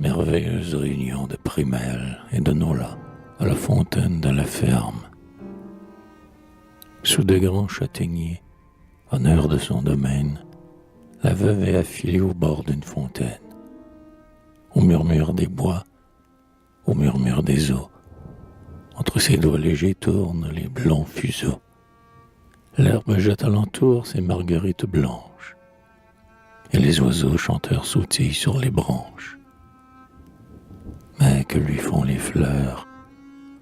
Merveilleuse réunion de Primel et de Nola à la fontaine de la ferme. Sous de grands châtaigniers, honneur de son domaine, la veuve est affilée au bord d'une fontaine. Au murmure des bois, au murmure des eaux, entre ses doigts légers tournent les blonds fuseaux. L'herbe jette alentour ses marguerites blanches, et les oiseaux chanteurs sautillent sur les branches. Mais que lui font les fleurs,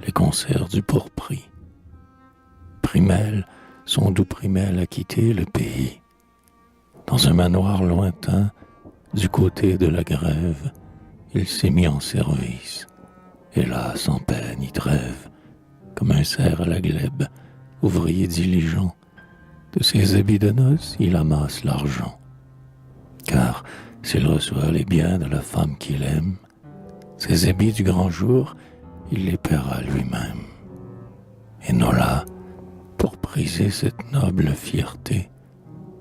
les concerts du pourpris? Primel, son doux Primel a quitté le pays. Dans un manoir lointain, du côté de la grève, il s'est mis en service. Et là, sans peine ni trêve, comme un cerf à la glèbe, ouvrier diligent, de ses habits de noces, il amasse l'argent. Car s'il reçoit les biens de la femme qu'il aime, ses habits du grand jour, il les paiera lui-même. Et Nola, pour briser cette noble fierté,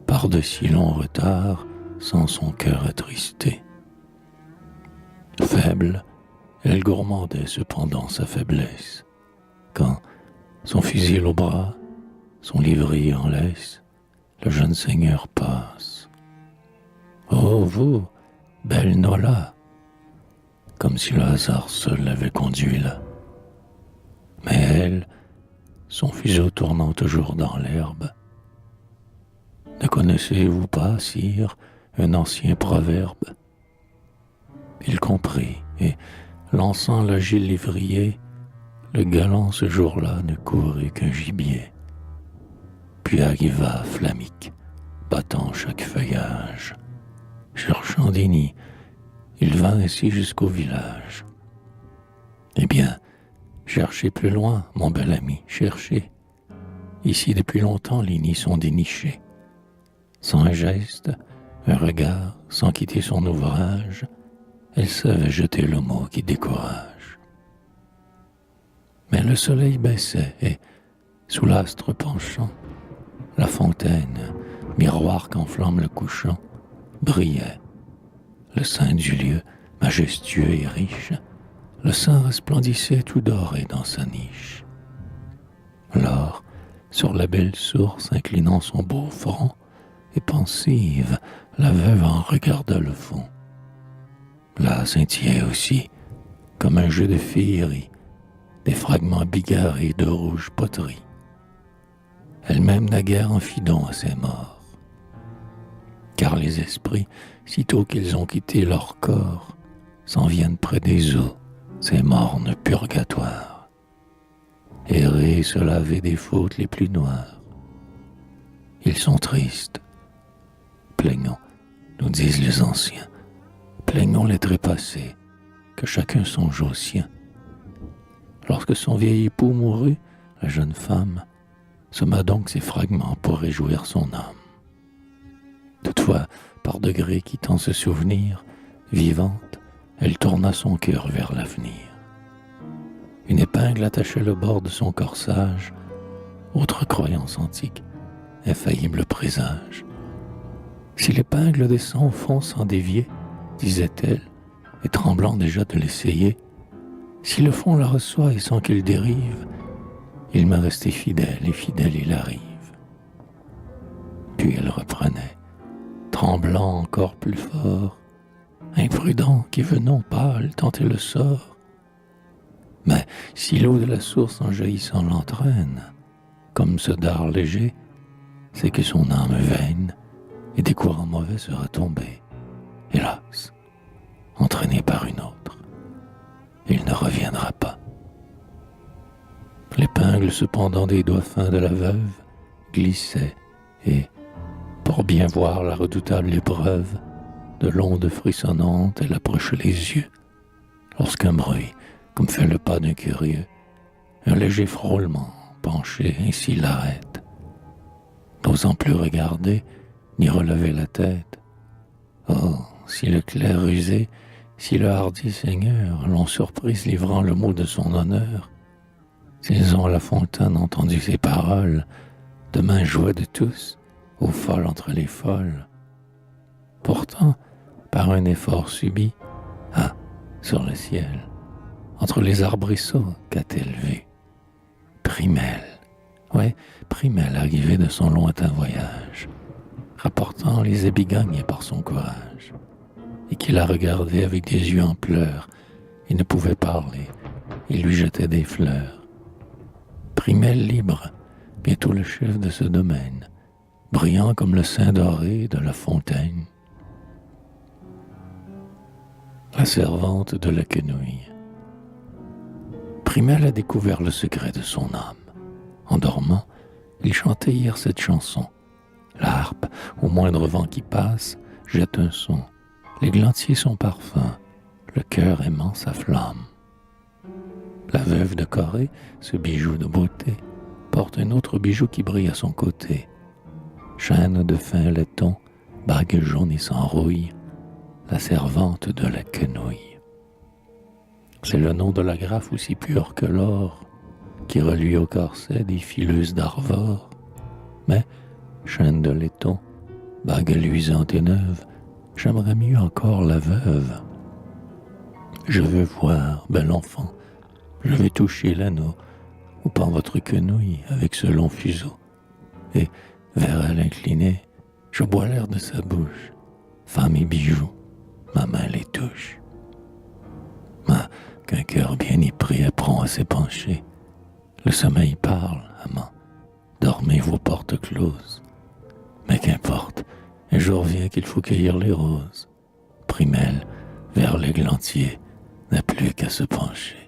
par de si longs retards, sans son cœur attristé. Faible, elle gourmandait cependant sa faiblesse, quand, son fusil au bras, son livrier en laisse, le jeune seigneur passe. Oh vous, belle Nola, comme si le hasard seul l'avait conduit là. Mais elle, son fuseau tournant toujours dans l'herbe. Ne connaissez-vous pas, sire, un ancien proverbe? Il comprit, et, lançant l'agile lévrier, le galant ce jour-là ne courait qu'un gibier. Puis arriva Flamique, battant chaque feuillage. Cherchant des nids, il vint ainsi jusqu'au village. Eh bien, cherchez plus loin, mon bel ami, cherchez. Ici, depuis longtemps, les nids sont dénichés. Sans un geste, un regard, sans quitter son ouvrage, elle savait jeter le mot qui décourage. Mais le soleil baissait et, sous l'astre penchant, la fontaine, miroir qu'enflamme le couchant, brillait. Le sein du lieu, majestueux et riche, le sein resplendissait tout doré dans sa niche. Alors, sur la belle source inclinant son beau front, et pensive, la veuve en regarda le fond. Là scintillait aussi, comme un jeu de féerie, des fragments bigarrés de rouge poterie. Elle-même naguère en fit don à ses morts. Car les esprits, sitôt qu'ils ont quitté leur corps, s'en viennent près des eaux, ces mornes purgatoires. Errer, se laver des fautes les plus noires. Ils sont tristes. Plaignons, nous disent les anciens, plaignons les trépassés, que chacun songe au sien. Lorsque son vieil époux mourut, la jeune femme sema donc ces fragments pour réjouir son âme. Toutefois, par degrés quittant ce souvenir, vivante, elle tourna son cœur vers l'avenir. Une épingle attachait le bord de son corsage, autre croyance antique, infaillible présage. Si l'épingle descend au fond sans dévier, disait-elle, et tremblant déjà de l'essayer, si le fond la reçoit et sans qu'il dérive, il m'a resté fidèle et fidèle il arrive. Puis elle reprenait, tremblant encore plus fort, imprudent qui venons pâle tenter le sort. Mais si l'eau de la source en jaillissant l'entraîne, comme ce dard léger, c'est que son âme vaine et des courants mauvais sera tombée, hélas, entraîné par une autre. Il ne reviendra pas. L'épingle cependant des doigts fins de la veuve glissait et, pour bien voir la redoutable épreuve, de l'onde frissonnante elle approche les yeux, lorsqu'un bruit, comme fait le pas d'un curieux, un léger frôlement penché ainsi l'arrête. N'osant plus regarder, ni relever la tête. Oh, si le clerc rusé, si le hardi seigneur l'ont surprise livrant le mot de son honneur, s'ils ont à la fontaine entendu ces paroles, demain joie de tous, aux folles entre les folles. Pourtant, par un effort subi, ah, sur le ciel, entre les arbrisseaux, qu'a-t-elle vu? Primel, ouais, Primel arrivait de son lointain voyage, rapportant les ébigognes par son courage, et qui la regardait avec des yeux en pleurs, et ne pouvait parler, et lui jetait des fleurs. Primel libre, bientôt le chef de ce domaine, brillant comme le sein doré de la fontaine. La servante de la quenouille. Primel a découvert le secret de son âme. En dormant, il chantait hier cette chanson. La harpe, au moindre vent qui passe, jette un son. L'églantier son parfum, le cœur aimant sa flamme. La veuve de Corée, ce bijou de beauté, porte un autre bijou qui brille à son côté. Chaîne de fin laiton, bague jaune et sans rouille, la servante de la quenouille. C'est le nom de la graffe aussi pure que l'or, qui reluit au corset des fileuses d'Arvor. Mais, chaîne de laiton, bague luisante et neuve, j'aimerais mieux encore la veuve. Je veux voir, bel enfant, je veux toucher l'anneau, ou par votre quenouille avec ce long fuseau, et, vers elle inclinée, je bois l'air de sa bouche, femme et bijoux, ma main les touche. Mais qu'un cœur bien épris est prompt à s'épancher, le sommeil parle, amant, dormez vos portes closes. Mais qu'importe, un jour vient qu'il faut cueillir les roses. Primel, vers l'églantier, n'a plus qu'à se pencher.